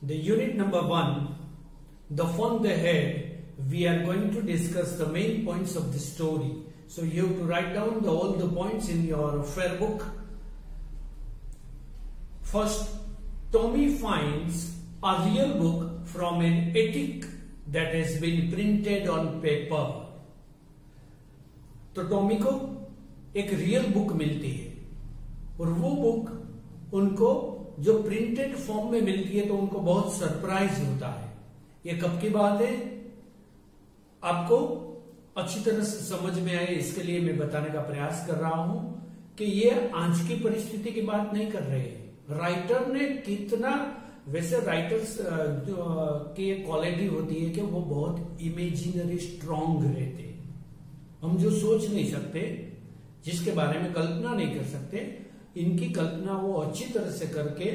The unit number 1, the fun they had, we are going to discuss the main points of the story. So you have to write down all the points in your fair book. First, Tommy finds a real book from an attic that has been printed on paper. तो Tommy को एक real book मिलती है और वो book उनको जो printed form में मिलती है तो उनको बहुत सरप्राइज होता है। ये कब की बात है, आपको अच्छी तरह से समझ में आए इसके लिए मैं बताने का प्रयास कर रहा हूं कि ये आज की परिस्थिति की बात नहीं कर रहे हैं। राइटर ने कितना, वैसे राइटर्स की एक क्वालिटी होती है कि वो बहुत इमेजिनरी स्ट्रांग रहते हैं। हम जो सोच नहीं सकते, जिसके बारे में कल्पना नहीं कर सकते, इनकी कल्पना वो अच्छी तरह से करके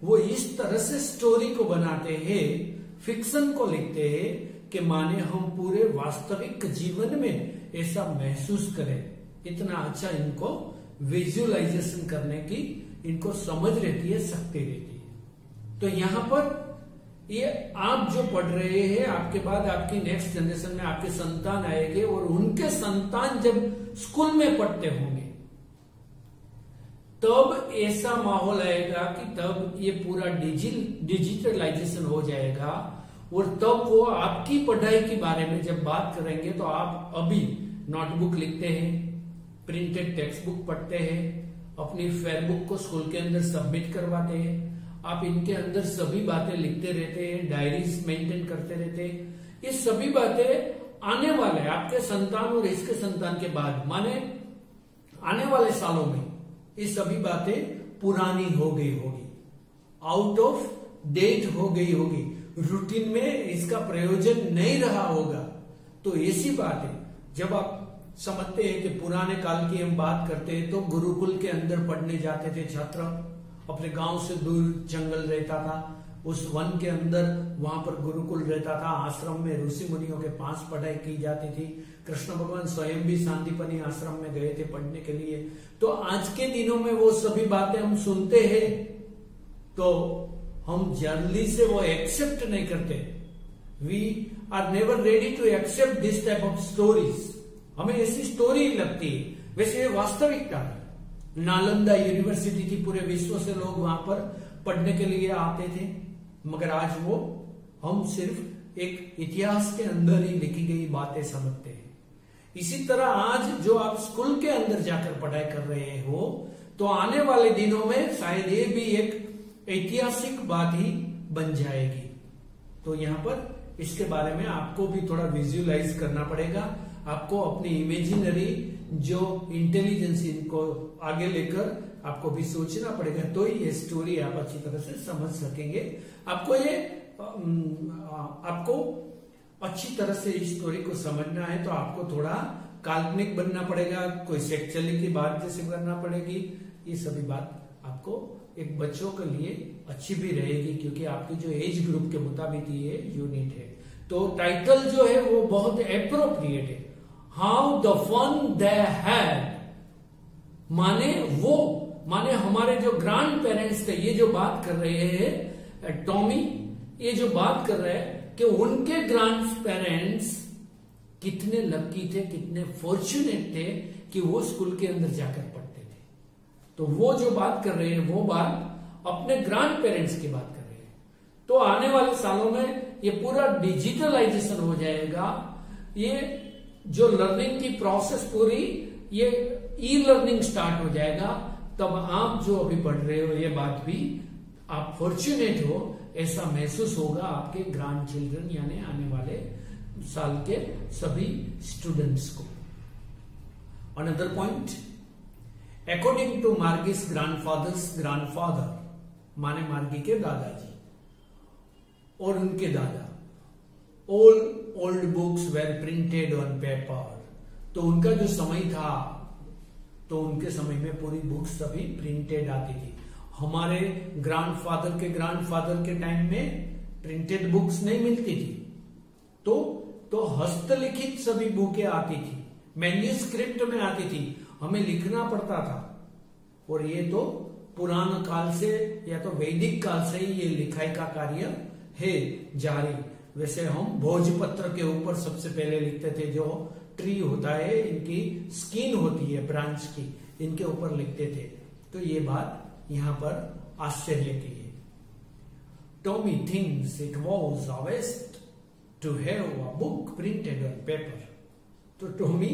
वो इस तरह से स्टोरी को बनाते हैं, फिक्शन को लिखते हैं कि माने हम पूरे वास्तविक जीवन में ऐसा महसूस करें। इतना अच्छा इनको विजुअलाइजेशन करने की इनको समझ रहती है, शक्ति रहती है। तो यहां पर ये आप जो पढ़ रहे हैं, आपके बाद आपकी नेक्स्ट जनरेशन में आपके संतान आएंगे और उनके संतान जब स्कूल में पढ़ते होंगे तब ऐसा माहौल आएगा कि तब ये पूरा डिजिटलाइजेशन हो जाएगा और तब वो आपकी पढ़ाई के बारे में जब बात करेंगे तो आप अभी नोटबुक लिखते हैं, प्रिंटेड टेक्स्ट बुक पढ़ते हैं, अपनी फेयर बुक को स्कूल के अंदर सबमिट करवाते हैं, आप इनके अंदर सभी बातें लिखते रहते हैं, डायरीज मेंटेन करते रहते हैं। ये सभी बातें आने वाले आपके संतान और इसके संतान के बाद, माने आने वाले सालों में ये सभी बातें पुरानी हो गई होगी, आउट ऑफ डेट हो गई होगी, रूटीन में इसका प्रयोजन नहीं रहा होगा। तो ऐसी बात है, जब आप समझते हैं कि पुराने काल की हम बात करते हैं तो गुरुकुल के अंदर पढ़ने जाते थे छात्र, अपने गांव से दूर जंगल रहता था, उस वन के अंदर वहां पर गुरुकुल रहता था, आश्रम में ऋषि मुनियों के पास पढ़ाई की जाती थी। कृष्ण भगवान स्वयं भी सांदीपनी आश्रम में गए थे पढ़ने के लिए। तो आज के दिनों में वो सभी बातें हम सुनते हैं तो हम जल्दी से वो एक्सेप्ट नहीं करते। We are never ready to accept this type of stories. हमें ऐसी स्टोरी लगती है, वैसे ये वास्तविकता है। नालंदा यूनिवर्सिटी थी, पूरे विश्व से लोग वहां पर पढ़ने के लिए आते थे, मगर आज वो हम सिर्फ एक इतिहास के अंदर ही लिखी गई बातें समझते हैं। इसी तरह आज जो आप स्कूल के अंदर जाकर पढ़ाई कर रहे हो तो आने वाले दिनों में शायद ये भी एक ऐतिहासिक बात ही बन जाएगी। तो यहाँ पर इसके बारे में आपको भी थोड़ा विजुअलाइज करना पड़ेगा, आपको अपनी इमेजिनरी जो इंटेलिजेंस इनको आगे लेकर आपको भी सोचना पड़ेगा, तो ये स्टोरी आप अच्छी तरह से समझ सकेंगे। आपको अच्छी तरह से इस स्टोरी को समझना है तो आपको थोड़ा काल्पनिक बनना पड़ेगा, कोई सेक्चुअली की बात जैसे करना पड़ेगी। ये सभी बात आपको एक बच्चों के लिए अच्छी भी रहेगी क्योंकि आपकी जो एज ग्रुप के मुताबिक ये यूनिट है। तो टाइटल जो है वो बहुत एप्रोप्रिएट है, how the fun they had. माने हमारे जो ग्रैंड पेरेंट्स थे, ये जो बात कर रहे हैं टॉमी, ये जो बात कर रहे हैं कि उनके ग्रैंड पेरेंट्स कितने लकी थे, कितने फॉर्चुनेट थे कि वो स्कूल के अंदर जाकर पढ़ते थे। तो वो जो बात कर रहे हैं वो बात अपने ग्रैंड पेरेंट्स की बात कर रहे हैं। तो आने वाले सालों में ये पूरा डिजिटलाइजेशन हो जाएगा। ये जो लर्निंग की प्रोसेस पूरी ये ई लर्निंग स्टार्ट हो जाएगा। तब आप जो अभी पढ़ रहे हो ये बात भी आप फॉर्चुनेट हो ऐसा महसूस होगा आपके ग्रैंड चिल्ड्रन यानी आने वाले साल के सभी स्टूडेंट्स को। Another point, according to Margie's grandfather's grandfather, माने मार्गी के दादाजी और उनके दादा, all old books were printed on paper. तो उनका जो समय था तो उनके समय में पूरी बुक्स सभी प्रिंटेड आती थी। हमारे ग्रैंडफादर के टाइम में प्रिंटेड बुक्स नहीं मिलती थी, तो हस्तलिखित सभी बुकें आती थी, मैन्यूस्क्रिप्ट में आती थी, हमें लिखना पड़ता था। और ये तो पुरान काल से या तो वैदिक काल से ही ये लिखाई का कार्य है जारी। वैसे हम भोजपत्र के ऊपर सबसे पहले लिखते थे, जो ट्री होता है, इनकी स्किन होती है ब्रांच की, इनके ऊपर लिखते थे। तो ये बात यहां पर आश्चर्य की है। Tommy thinks it was a waste to have a book printed on paper. तो टॉमी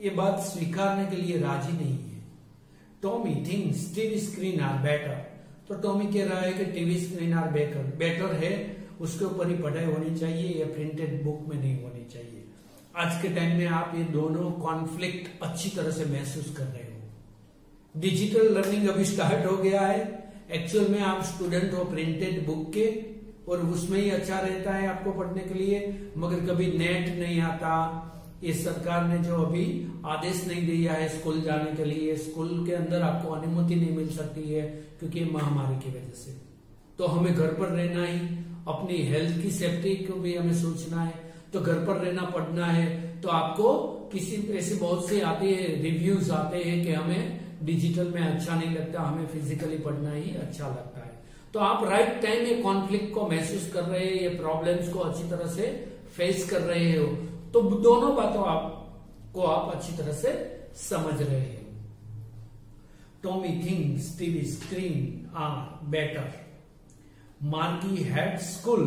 ये बात स्वीकारने के लिए राजी नहीं है। Tommy thinks TV screen are better. तो टॉमी कह रहा है कि टीवी स्क्रीन आर बेटर है, उसके ऊपर ही पढ़ाई होनी चाहिए, या प्रिंटेड बुक में नहीं होनी चाहिए। आज के टाइम में आप ये दोनों कॉन्फ्लिक्ट अच्छी तरह से महसूस कर रहे हो। डिजिटल लर्निंग अभी स्टार्ट हो गया है। एक्चुअल में आप स्टूडेंट हो प्रिंटेड बुक के, और उसमें ही अच्छा रहता है आपको पढ़ने के लिए, मगर कभी नेट नहीं आता। ये सरकार ने जो अभी आदेश नहीं दिया है स्कूल जाने के लिए, स्कूल के अंदर आपको अनुमति नहीं मिल सकती है क्योंकि महामारी की वजह से। तो हमें घर पर रहना ही, अपनी हेल्थ की सेफ्टी को भी हमें सोचना है, तो घर पर रहना, पढ़ना है। तो आपको किसी ऐसे बहुत से आते हैं, रिव्यूज आते हैं कि हमें डिजिटल में अच्छा नहीं लगता, हमें फिजिकली पढ़ना ही अच्छा लगता है। तो आप राइट टाइम ये कॉन्फ्लिक्ट को महसूस कर रहे हैं, ये प्रॉब्लम्स को अच्छी तरह से फेस कर रहे हो, तो दोनों बातों आपको आप अच्छी तरह से समझ रहे हैं। Tommy thinks TV screen are better. Margie had school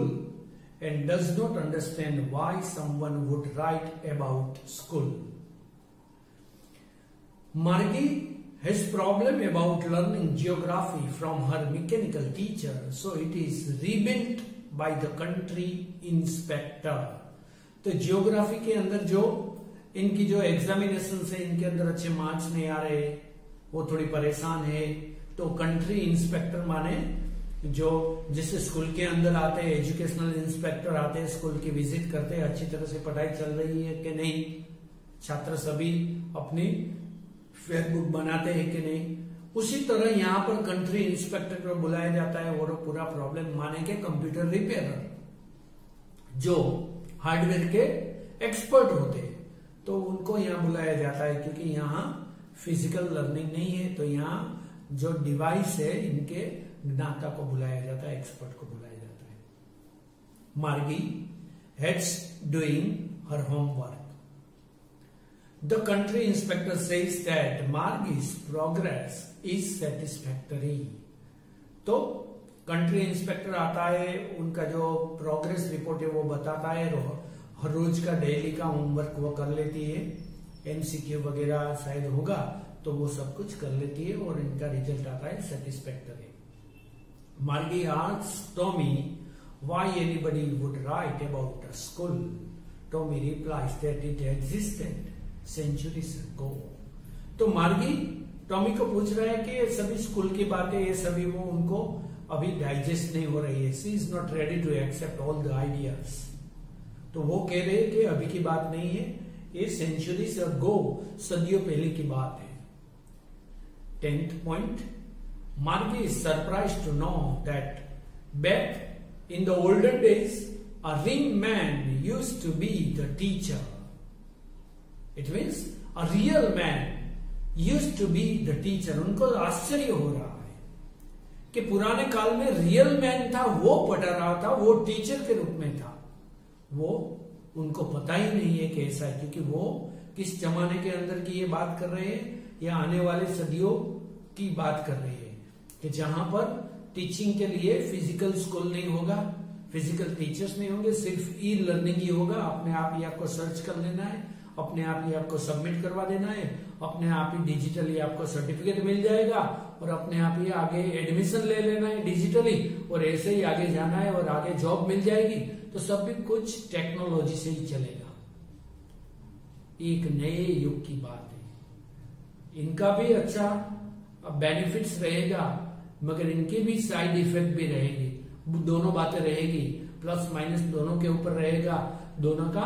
and does not understand why someone would write about school. Margie has problem about learning geography from her mechanical teacher, so it is rebuilt by the country inspector. तो geography के अंदर जो इनकी जो examination से इनके अंदर अच्छे मार्क्स नहीं आ रहे, वो थोड़ी परेशान है। तो कंट्री इंस्पेक्टर माने जो जिस स्कूल के अंदर आते हैं, एजुकेशनल इंस्पेक्टर आते हैं, स्कूल की विजिट करते हैं, अच्छी तरह से पढ़ाई चल रही है कि नहीं, छात्र सभी अपनी फेसबुक बनाते हैं कि नहीं। उसी तरह यहाँ पर कंट्री इंस्पेक्टर को बुलाया जाता है, और पूरा प्रॉब्लम माने के कंप्यूटर रिपेयरर, जो हार्डवेयर के एक्सपर्ट होते हैं, तो उनको यहाँ बुलाया जाता है। क्योंकि यहाँ फिजिकल लर्निंग नहीं है, तो यहाँ जो डिवाइस है इनके ज्ञाता को बुलाया जाता है, एक्सपर्ट को बुलाया जाता है। Margie hates doing her homework. The country inspector says that Margie's progress is satisfactory. तो कंट्री इंस्पेक्टर आता है, उनका जो प्रोग्रेस रिपोर्ट है वो बताता है, हर रोज का डेली का होमवर्क वो कर लेती है, एमसीक्यू वगैरह शायद होगा, तो वो सब कुछ कर लेती है, और इनका रिजल्ट आता है satisfactory. Margie asks Tommy why anybody would write about a school. Tommy replies that it existed centuries ago. तो मार्गी टॉमी को पूछ रहा है कि सभी स्कूल की बातें, ये सभी वो उनको अभी डाइजेस्ट नहीं हो रही है। She is not ready to accept all the ideas. तो वो कह रहे हैं कि अभी की बात नहीं है, ये centuries ago, सदियों पहले की बात है। 10th point. Margie is surprised to know that back in the olden days, a ring man used to be the teacher. It means a real man used to be the teacher. उनको आश्चर्य हो रहा है कि पुराने काल में real man था, वो पढ़ा रहा था, वो टीचर के रूप में था। वो उनको पता ही नहीं है कि ऐसा है, क्योंकि वो किस जमाने के अंदर की ये बात कर रहे हैं, या आने वाले सदियों की बात कर रहे हैं, कि जहां पर टीचिंग के लिए फिजिकल स्कूल नहीं होगा, फिजिकल टीचर्स नहीं होंगे, सिर्फ ई लर्निंग ही होगा। अपने आप ही आपको सर्च कर लेना है, अपने आप ही आपको सबमिट करवा देना है, अपने आप ही डिजिटली आपको सर्टिफिकेट मिल जाएगा, और अपने आप ही आगे एडमिशन ले लेना है डिजिटली, और ऐसे ही आगे जाना है, और आगे जॉब मिल जाएगी। तो सब कुछ टेक्नोलॉजी से ही चलेगा। एक नए युग की बात है। इनका भी अच्छा बेनिफिट्स रहेगा, मगर इनकी भी साइड इफेक्ट भी रहेगी। दोनों बातें रहेगी, प्लस माइनस दोनों के ऊपर रहेगा। दोनों का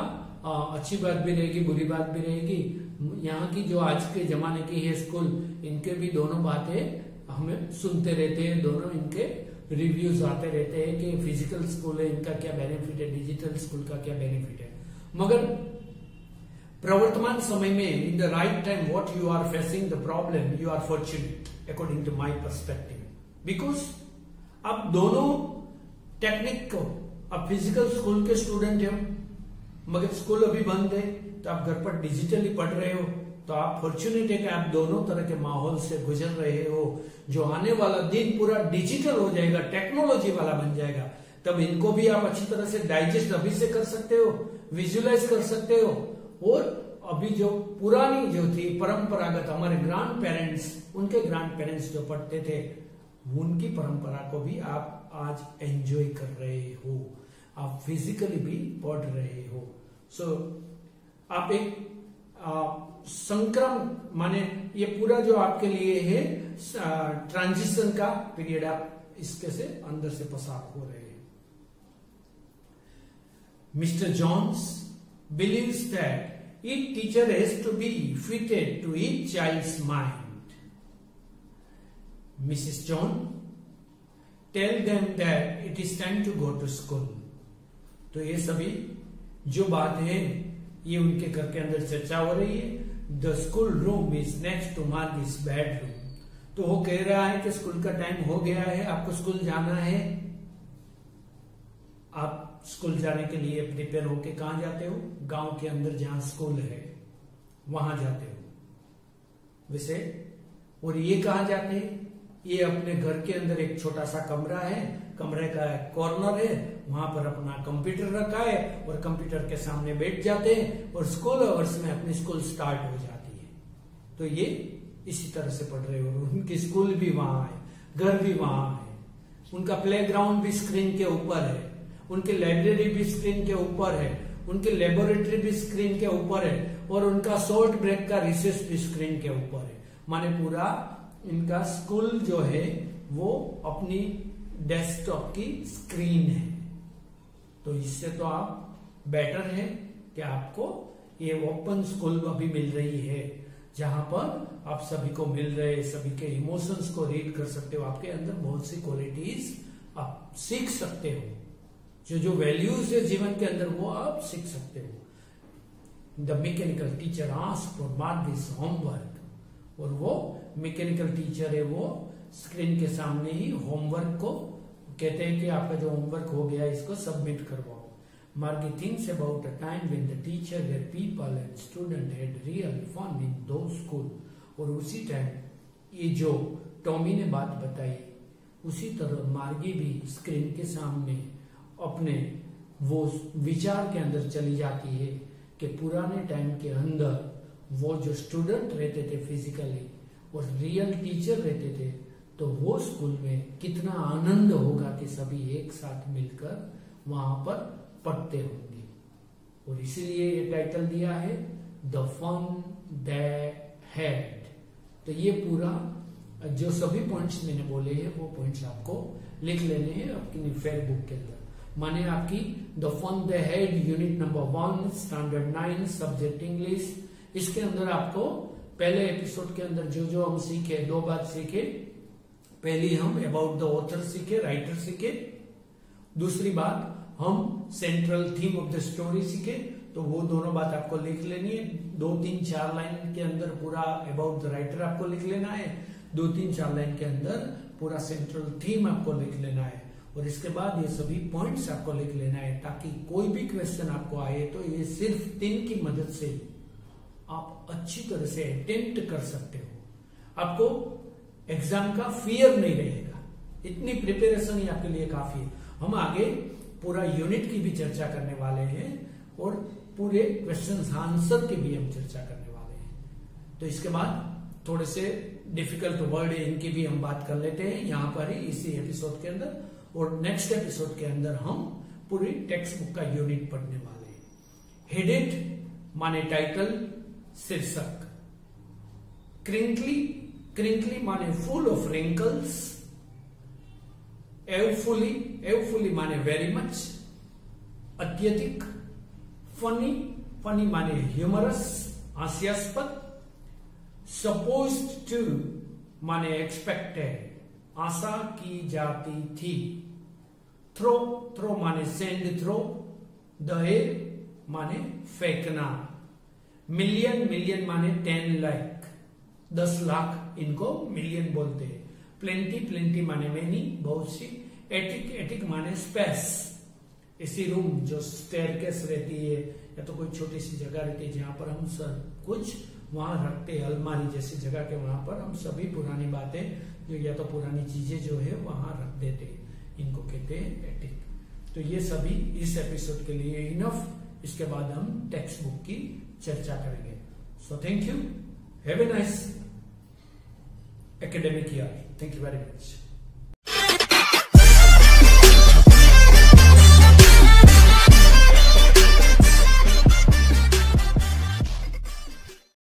अच्छी बात भी रहेगी, बुरी बात भी रहेगी। यहाँ की जो आज के जमाने की है स्कूल, इनके भी दोनों बातें हमें सुनते रहते हैं, दोनों इनके रिव्यूज आते रहते हैं कि फिजिकल स्कूल है, इनका क्या बेनिफिट है, डिजिटल स्कूल का क्या बेनिफिट है। मगर प्रवर्तमान समय में, in the right time, what you are facing the problem, you are fortunate according to my perspective, because अब दोनों टेक्निक को, आप फिजिकल स्कूल के स्टूडेंट हो मगर स्कूल अभी बंद है, तो आप घर पर डिजिटली पढ़ रहे हो, तो आप फॉर्चुनेट है कि आप दोनों तरह के माहौल से गुजर रहे हो। जो आने वाला दिन पूरा डिजिटल हो जाएगा, टेक्नोलॉजी वाला बन जाएगा, तब इनको भी आप अच्छी तरह से डाइजेस्ट अभी से कर सकते हो, विजुअलाइज कर सकते हो। और अभी जो पुरानी जो थी परंपरागत हमारे ग्रैंड पेरेंट्स, उनके ग्रैंड पेरेंट्स जो पढ़ते थे, उनकी परंपरा को भी आप आज एंजॉय कर रहे हो, आप फिजिकली भी पढ़ रहे हो। सो आप एक संक्रम माने ये पूरा जो आपके लिए है ट्रांजिशन का पीरियड, आप इसके से अंदर से पास हो रहे हैं। Mister Jones believes that each teacher has to be fitted to each child's mind. Mrs. John, tell them that it is time to go to school. तो ये सभी जो बात है ये उनके घर के अंदर चर्चा हो रही है। The school room is next to Margie's bedroom. तो वो कह रहा है कि स्कूल का टाइम हो गया है, आपको स्कूल जाना है। आप स्कूल जाने के लिए प्रिपेयर होके कहां जाते हो? गांव के अंदर जहां स्कूल है वहां जाते हो वैसे। और ये कहां जाते हैं? ये अपने घर के अंदर एक छोटा सा कमरा है, कमरे का कॉर्नर है, वहां पर अपना कंप्यूटर रखा है और कंप्यूटर के सामने बैठ जाते हैं और स्कूल आवर्स में अपनी स्कूल स्टार्ट हो जाती है। तो ये इसी तरह से पढ़ रहे हो। उनकी स्कूल भी वहां है, घर भी वहां है, उनका प्लेग्राउंड भी स्क्रीन के ऊपर है, उनकी लाइब्रेरी भी स्क्रीन के ऊपर है, उनकी लेबोरेटरी भी स्क्रीन के ऊपर है और उनका शॉर्ट ब्रेक का रिसेस भी स्क्रीन के ऊपर है। माने पूरा इनका स्कूल जो है वो अपनी डेस्कटॉप की स्क्रीन है। तो इससे तो आप बेटर है कि आपको ये ओपन स्कूल अभी मिल रही है, जहां पर आप सभी को मिल रहे, सभी के इमोशंस को रीड कर सकते हो, आपके अंदर बहुत सी क्वालिटीज आप सीख सकते हो, जो वैल्यूज है जीवन के अंदर वो आप सीख सकते हो। The mechanical teacher asked for Margie's homework, और वो मैकेनिकल टीचर है वो स्क्रीन के सामने ही होमवर्क को कहते हैं कि आपका जो होमवर्क हो गया इसको सबमिट करवाओ। Margie thinks about a time when the teacher, where people and student had real fun in those school. और उसी टाइम ये जो टॉमी ने बात बताई, उसी तरह मार्गी भी स्क्रीन के सामने अपने वो विचार के अंदर चली जाती है कि पुराने टाइम के अंदर वो जो स्टूडेंट रहते थे फिजिकली और रियल टीचर रहते थे, तो वो स्कूल में कितना आनंद होगा कि सभी एक साथ मिलकर वहां पर पढ़ते होंगे। और इसीलिए ये टाइटल दिया है द फन दे हैड। तो ये पूरा जो सभी पॉइंट्स मैंने बोले हैं वो पॉइंट्स आपको लिख लेने हैं अपनी फेयर बुक के अंदर। माने आपकी the fun they had unit number 1 standard 9 subject English. इसके अंदर आपको पहले एपिसोड के अंदर जो हम सीखे, 2 बात सीखे। पहली हम अबाउट द ऑथर सीखे, राइटर सीखे। दूसरी बात हम central theme of the story सीखे। तो वो दोनों बात आपको लिख लेनी है। 2-3-4 लाइन के अंदर पूरा अबाउट द राइटर आपको लिख लेना है। 2-3-4 लाइन के अंदर पूरा सेंट्रल थीम आपको लिख लेना है। और इसके बाद ये सभी पॉइंट्स आपको लिख लेना है, ताकि कोई भी क्वेश्चन आपको आए तो ये सिर्फ 3 की मदद से आप अच्छी तरह से अटेम्प्ट कर सकते हो। आपको एग्जाम का फियर नहीं रहेगा। इतनी प्रिपरेशन ही आपके लिए काफी है। हम आगे पूरा यूनिट की भी चर्चा करने वाले हैं और पूरे क्वेश्चन आंसर की भी हम चर्चा करने वाले हैं। तो इसके बाद थोड़े से डिफिकल्ट वर्ड है, इनकी भी हम बात कर लेते हैं यहां पर ही इसी एपिसोड के अंदर। और नेक्स्ट एपिसोड के अंदर हम पूरी टेक्स्ट बुक का यूनिट पढ़ने वाले हैं। हेडेड माने टाइटल, शीर्षक। क्रिंकली, क्रिंकली माने फुल ऑफ रिंकल्स। एवफुली, एवफुली माने वेरी मच, अत्यधिक। फनी, फनी माने ह्यूमरस, हास्यास्पद। सपोज्ड टू माने एक्सपेक्टेड, आशा की जाती थी। थ्रो, थ्रो माने सेंड थ्रो। दहेज माने फेंकना। मिलियन, मिलियन माने 10 लाख, 10 लाख, इनको मिलियन बोलते हैं। प्लेंटी, प्लेंटी माने मेनी, बहुत सी। एटिक, एटिक माने स्पेस, इसी रूम जो स्टेयरकेस रहती है या तो कोई छोटी सी जगह रहती है जहां पर हम सब कुछ वहां रखते हैं, अलमारी जैसी जगह के वहां पर हम सभी पुरानी बातें जो या तो पुरानी चीजें जो है वहां रख देते हैं, इनको कहते हैं एटिक। तो ये सभी इस एपिसोड के लिए इनफ। इसके बाद हम टेक्स्ट बुक की चर्चा करेंगे। So thank you, have a nice academic year. Thank you very much.